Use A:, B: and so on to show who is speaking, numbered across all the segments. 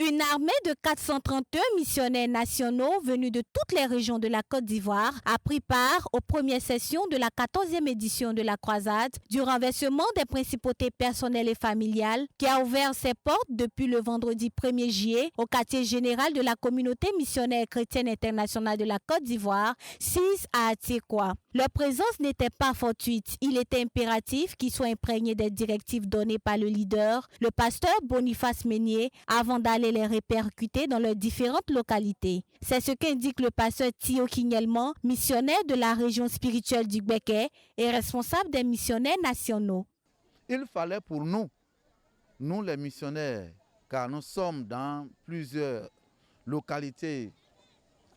A: Une armée de 432 missionnaires nationaux venus de toutes les régions de la Côte d'Ivoire a pris part aux premières sessions de la 14e édition de la croisade du renversement des principautés personnelles et familiales qui a ouvert ses portes depuis le vendredi 1er juillet au quartier général de la communauté missionnaire chrétienne internationale de la Côte d'Ivoire, 6 à Atiekwa. Leur présence n'était pas fortuite. Il était impératif qu'ils soient imprégnés des directives données par le leader, le pasteur Boniface Meunier, avant d'aller les répercuter dans leurs différentes localités. C'est ce qu'indique le pasteur Thio Kignelman, missionnaire de la région spirituelle du Gbeke et responsable des missionnaires nationaux.
B: Il fallait pour nous les missionnaires, car nous sommes dans plusieurs localités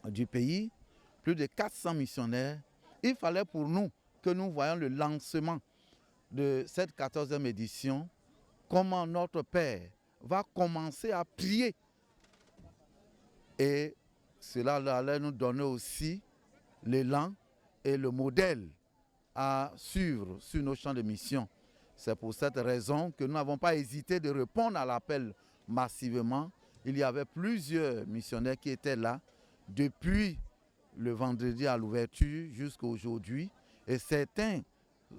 B: du pays, plus de 400 missionnaires, il fallait pour nous que nous voyions le lancement de cette 14e édition, comment notre Père va commencer à prier. Et cela allait nous donner aussi l'élan et le modèle à suivre sur nos champs de mission. C'est pour cette raison que nous n'avons pas hésité de répondre à l'appel massivement. Il y avait plusieurs missionnaires qui étaient là depuis le vendredi à l'ouverture jusqu'à aujourd'hui. Et certains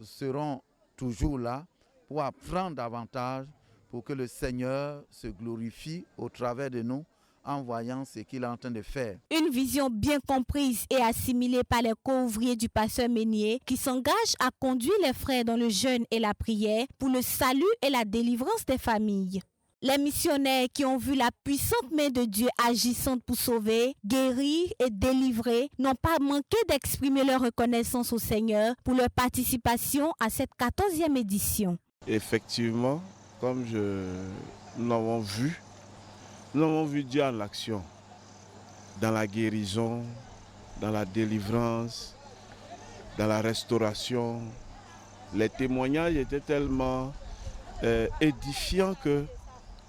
B: seront toujours là pour apprendre davantage, pour que le Seigneur se glorifie au travers de nous en voyant ce qu'il est en train de faire.
A: Une vision bien comprise et assimilée par les co-ouvriers du pasteur Meunier qui s'engagent à conduire les frères dans le jeûne et la prière pour le salut et la délivrance des familles. Les missionnaires qui ont vu la puissante main de Dieu agissante pour sauver, guérir et délivrer n'ont pas manqué d'exprimer leur reconnaissance au Seigneur pour leur participation à cette 14e édition.
C: Effectivement, comme nous l'avons vu Dieu en action, dans la guérison, dans la délivrance, dans la restauration. Les témoignages étaient tellement édifiants que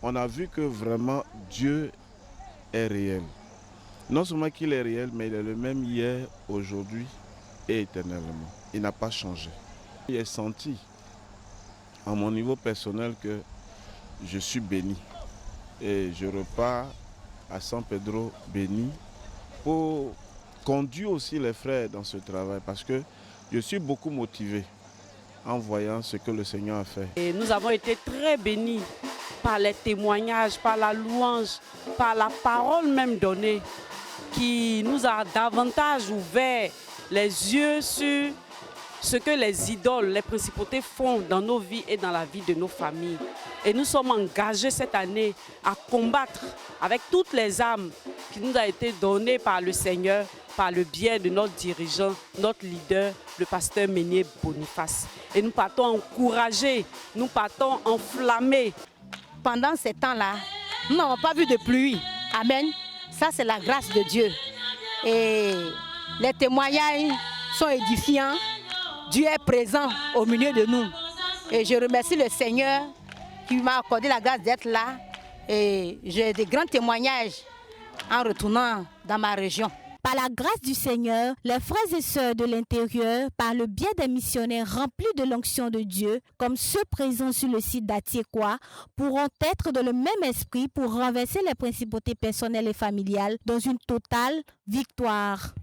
C: on a vu que vraiment Dieu est réel. Non seulement qu'il est réel, mais il est le même hier, aujourd'hui et éternellement. Il n'a pas changé. J'ai senti à mon niveau personnel que je suis béni. Et je repars à San Pedro béni pour conduire aussi les frères dans ce travail parce que je suis beaucoup motivé en voyant ce que le Seigneur a fait.
D: Et nous avons été très bénis par les témoignages, par la louange, par la parole même donnée qui nous a davantage ouvert les yeux sur ce que les idoles, les principautés font dans nos vies et dans la vie de nos familles. Et nous sommes engagés cette année à combattre avec toutes les âmes qui nous a été données par le Seigneur, par le biais de notre dirigeant, notre leader, le pasteur Meunier Boniface. Et nous partons encouragés, nous partons enflammés.
E: Pendant ces temps-là, nous n'avons pas vu de pluie. Amen. Ça, c'est la grâce de Dieu. Et les témoignages sont édifiants. Dieu est présent au milieu de nous. Et je remercie le Seigneur qui m'a accordé la grâce d'être là. Et j'ai des grands témoignages en retournant dans ma région.
A: Par la grâce du Seigneur, les frères et sœurs de l'intérieur, par le biais des missionnaires remplis de l'onction de Dieu, comme ceux présents sur le site d'Atiekwa, pourront être dans le même esprit pour renverser les principautés personnelles et familiales dans une totale victoire.